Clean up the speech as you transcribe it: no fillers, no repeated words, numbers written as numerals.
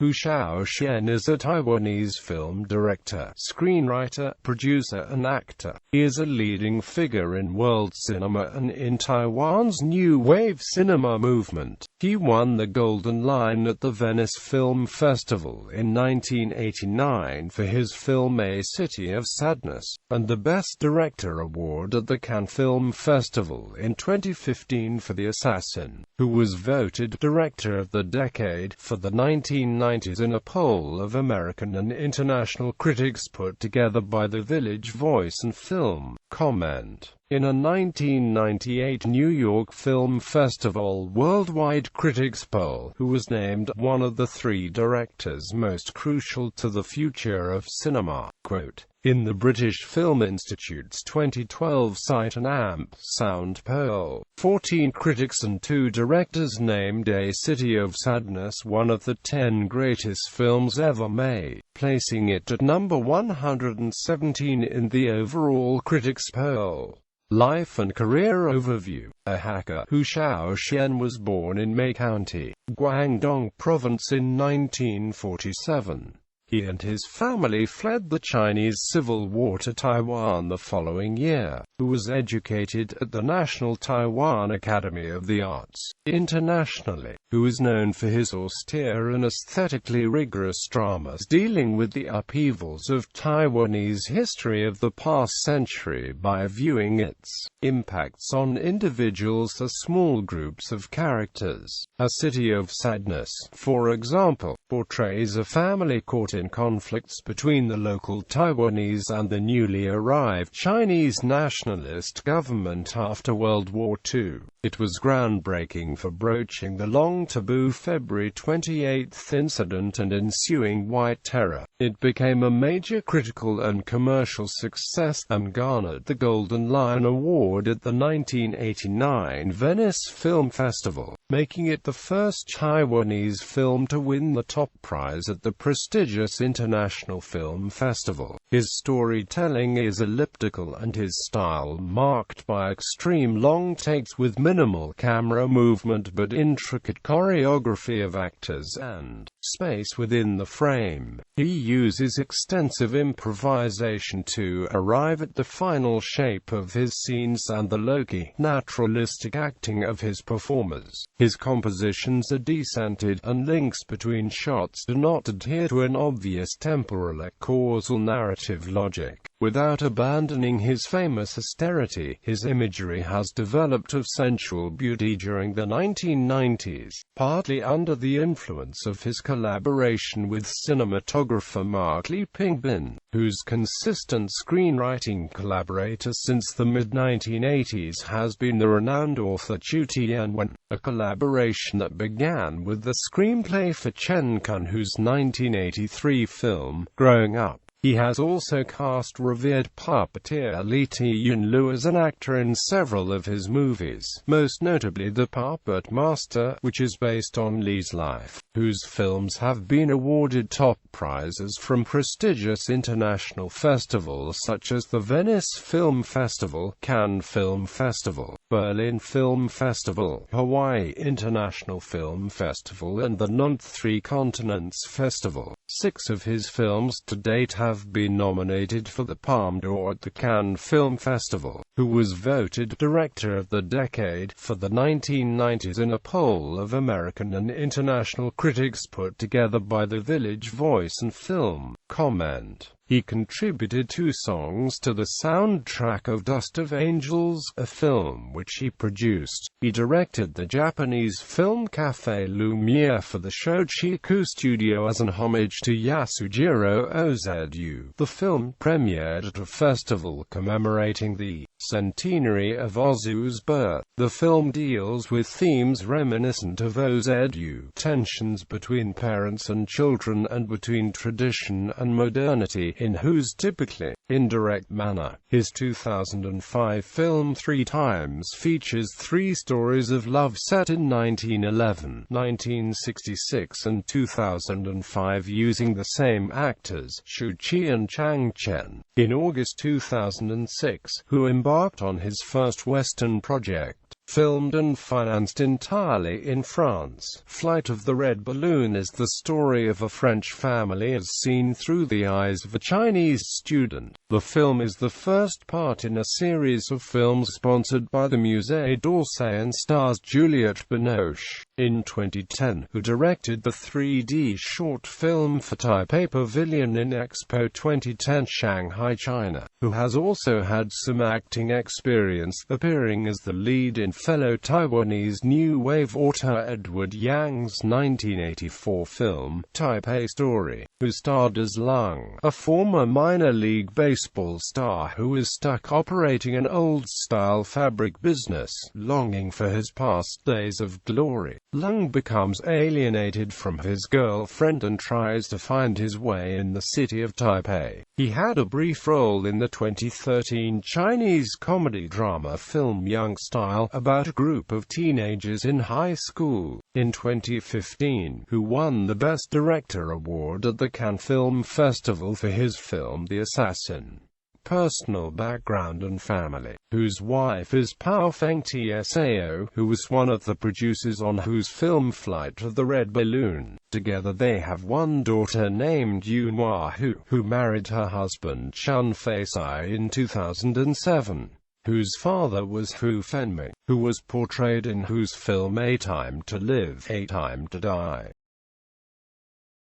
Hou Hsiao-Hsien is a Taiwanese film director, screenwriter, producer and actor. He is a leading figure in world cinema and in Taiwan's new wave cinema movement. He won the Golden Lion at the Venice Film Festival in 1989 for his film A City of Sadness, and the Best Director award at the Cannes Film Festival in 2015 for The Assassin, who was voted Director of the Decade for the 1990s in a poll of American and international critics put together by the Village Voice and Film Comment. In a 1998 New York Film Festival worldwide critics poll, Hou was named one of the 3 directors most crucial to the future of cinema. Quote, in the British Film Institute's 2012 Sight and Amp Sound poll, 14 critics and 2 directors named A City of Sadness one of the 10 greatest films ever made, placing it at number 117 in the overall critics poll. Life and career overview. A hacker, Hou Hsiao-Hsien was born in Mei County, Guangdong Province in 1947. He and his family fled the Chinese Civil War to Taiwan the following year. Hou was educated at the National Taiwan Academy of the Arts. Internationally, Hou is known for his austere and aesthetically rigorous dramas dealing with the upheavals of Taiwanese history of the past century by viewing its impacts on individuals as small groups of characters. A City of Sadness, for example, portrays a family caught in conflicts between the local Taiwanese and the newly arrived Chinese nationalist government after World War II. It was groundbreaking for broaching the long-taboo February 28 incident and ensuing White Terror. It became a major critical and commercial success, and garnered the Golden Lion Award at the 1989 Venice Film Festival, making it the first Taiwanese film to win the top prize at the prestigious International Film Festival. His storytelling is elliptical and his style marked by extreme long takes with minimal camera movement but intricate choreography of actors and space within the frame. He uses extensive improvisation to arrive at the final shape of his scenes and the low-key, naturalistic acting of his performers. His compositions are decentered, and links between shots do not adhere to an obvious temporal or causal narrative logic. Without abandoning his famous austerity, his imagery has developed of sensual beauty during the 1990s, partly under the influence of his collaboration with cinematographer Mark Lee Pingbin, whose consistent screenwriting collaborator since the mid-1980s has been the renowned author Chu Tianwen, a collaboration that began with the screenplay for Chen Kun Hu's 1983 film, Growing Up. He has also cast revered puppeteer Li Yunlu as an actor in several of his movies, most notably The Puppet Master, which is based on Li's life, whose films have been awarded top prizes from prestigious international festivals such as the Venice Film Festival, Cannes Film Festival, Berlin Film Festival, Hawaii International Film Festival and the Nantes Three Continents Festival. 6 of his films to date have been nominated for the Palme d'Or at the Cannes Film Festival. Hou was voted Director of the Decade for the 1990s in a poll of American and international critics put together by the Village Voice and Film Comment. He contributed 2 songs to the soundtrack of Dust of Angels, a film which he produced. He directed the Japanese film Café Lumière for the Shochiku Studio as an homage to Yasujiro Ozu. The film premiered at a festival commemorating the centenary of Ozu's birth. The film deals with themes reminiscent of Ozu, tensions between parents and children and between tradition and modernity in Hou's typically indirect manner. His 2005 film 3 Times features 3 stories of love set in 1911, 1966 and 2005 using the same actors, Shu Qi and Chang Chen. In August 2006, Hou embarked on his first Western project, Filmed and financed entirely in France, Flight of the Red Balloon is the story of a French family as seen through the eyes of a Chinese student. The film is the first part in a series of films sponsored by the Musée d'Orsay and stars Juliette Binoche. In 2010, who directed the 3D short film for Taipei Pavilion in Expo 2010 Shanghai, China, who has also had some acting experience, appearing as the lead in fellow Taiwanese new wave author Edward Yang's 1984 film, Taipei Story, who starred as Lung, a former minor league baseball star who is stuck operating an old-style fabric business, longing for his past days of glory. Lung becomes alienated from his girlfriend and tries to find his way in the city of Taipei. He had a brief role in the 2013 Chinese comedy drama film Young Style, about a group of teenagers in high school. In 2015, who won the Best Director award at the Cannes Film Festival for his film The Assassin. Personal background and family. Whose wife is Pao Feng Tsao, who was one of the producers on Who's film Flight of the Red Balloon. Together they have one daughter named Yunhua Hu, who married her husband Chun Fei-sai in 2007. Whose father was Hu Fenming, who was portrayed in Who's film A Time to Live, A Time to Die.